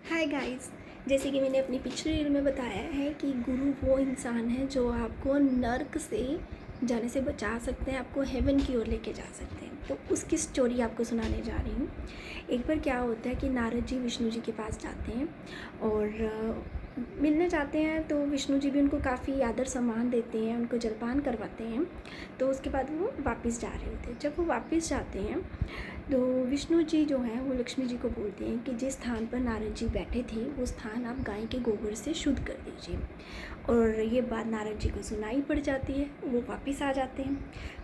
Hi guys. जैसे कि मैंने अपनी पिछली रील में बताया है कि गुरु वो इंसान है जो आपको नर्क से जाने से बचा सकते हैं, आपको हेवन की ओर लेके जा सकते हैं। तो उसकी स्टोरी आपको सुनाने जा रही हूँ। एक बार क्या होता है कि नारद जी विष्णु जी के पास जाते हैं और मिलने जाते हैं। तो विष्णु जी भी उनको काफ़ी आदर सम्मान देते हैं, उनको जलपान करवाते हैं। तो उसके बाद वो वापस जा रहे होते हैं। जब वो वापस जाते हैं तो विष्णु जी जो हैं वो लक्ष्मी जी को बोलते हैं कि जिस स्थान पर नारद जी बैठे थे वो स्थान आप गाय के गोबर से शुद्ध कर दीजिए। और ये बात नारद जी को सुनाई पड़ जाती है। वो वापस आ जाते हैं।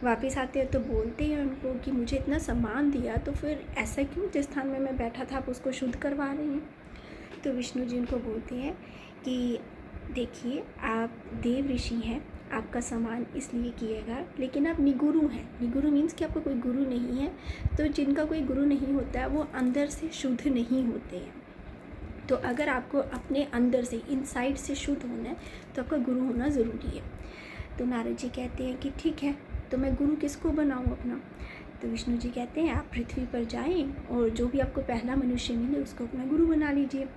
वापस आते हैं तो बोलते हैं उनको कि मुझे इतना सम्मान दिया तो फिर ऐसा क्यों, जिस स्थान में मैं बैठा था आप उसको शुद्ध करवा रहे हैं। तो विष्णु जी उनको बोलते हैं कि देखिए, आप देव ऋषि हैं, आपका सम्मान इसलिए किएगा, लेकिन आप निगुरु हैं। निगुरु मीन्स कि आपका कोई गुरु नहीं है। तो जिनका कोई गुरु नहीं होता है वो अंदर से शुद्ध नहीं होते हैं। तो अगर आपको अपने अंदर से, इनसाइड से शुद्ध होना है तो आपका गुरु होना ज़रूरी है। तो नारद जी कहते हैं कि ठीक है, तो मैं गुरु किसको बनाऊँ अपना। तो विष्णु जी कहते हैं आप पृथ्वी पर जाएं और जो भी आपको पहला मनुष्य मिले उसको अपना गुरु बना लीजिए।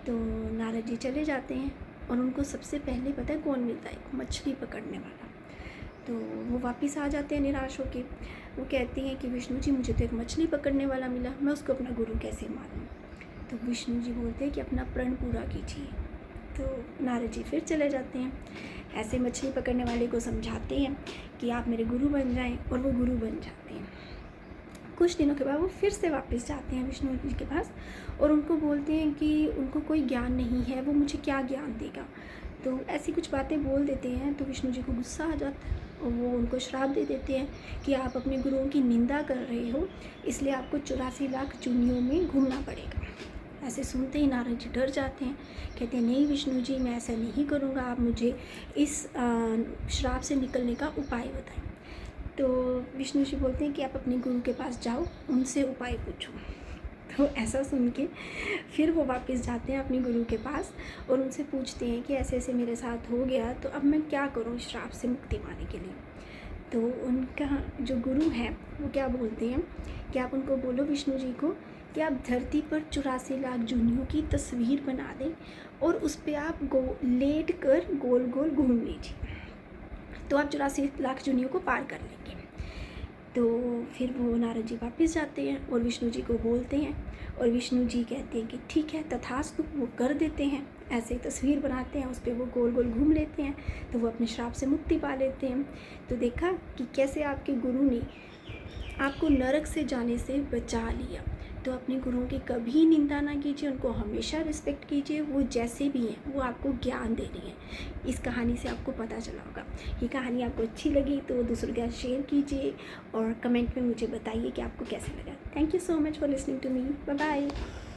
तो नारद जी चले जाते हैं और उनको सबसे पहले पता है कौन मिलता है, मछली पकड़ने वाला। तो वो वापस आ जाते हैं निराश होके। वो कहते हैं कि विष्णु जी मुझे तो एक मछली पकड़ने वाला मिला, मैं उसको अपना गुरु कैसे मानूं। तो विष्णु जी बोलते हैं कि अपना प्रण पूरा कीजिए। तो नारद जी फिर चले जाते हैं, ऐसे मछली पकड़ने वाले को समझाते हैं कि आप मेरे गुरु बन जाएं, और वो गुरु बन जाते हैं। कुछ दिनों के बाद वो फिर से वापस जाते हैं विष्णु जी के पास और उनको बोलते हैं कि उनको कोई ज्ञान नहीं है, वो मुझे क्या ज्ञान देगा। तो ऐसी कुछ बातें बोल देते हैं। तो विष्णु जी को गुस्सा आ जाता है और वो उनको श्राप दे देते हैं कि आप अपने गुरुओं की निंदा कर रहे हो, इसलिए आपको 84 लाख जूनियों में घूमना पड़ेगा। ऐसे सुनते ही नारद जी डर जाते हैं। कहते हैं नहीं विष्णु जी, मैं ऐसा नहीं करूँगा, आप मुझे इस श्राप से निकलने का उपाय बताएं। तो विष्णु जी बोलते हैं कि आप अपने गुरु के पास जाओ, उनसे उपाय पूछो। तो ऐसा सुन के फिर वो वापस जाते हैं अपने गुरु के पास और उनसे पूछते हैं कि ऐसे ऐसे मेरे साथ हो गया, तो अब मैं क्या करूँ इस श्राप से मुक्ति पाने के लिए। तो उनका जो गुरु है वो क्या बोलते हैं कि आप उनको बोलो विष्णु जी को कि आप धरती पर 84 लाख जूनियों की तस्वीर बना दें और उस पर आप लेट कर गोल गोल घूम लीजिए, तो आप 84 लाख जूनियों को पार कर लेंगे। तो फिर वो नारद जी वापस जाते हैं और विष्णु जी को बोलते हैं और विष्णु जी कहते हैं कि ठीक है तथास्तु। वो कर देते हैं, ऐसे तस्वीर बनाते हैं, उस पर वो गोल गोल घूम लेते हैं, तो वो अपने श्राप से मुक्ति पा लेते हैं। तो देखा कि कैसे आपके गुरु ने आपको नरक से जाने से बचा लिया। तो अपने गुरुओं की कभी निंदा ना कीजिए, उनको हमेशा रिस्पेक्ट कीजिए। वो जैसे भी हैं वो आपको ज्ञान दे रही हैं। इस कहानी से आपको पता चला होगा। ये कहानी आपको अच्छी लगी तो दूसरों के साथ शेयर कीजिए और कमेंट में मुझे बताइए कि आपको कैसा लगा। Thank you so much for listening to me. Bye bye.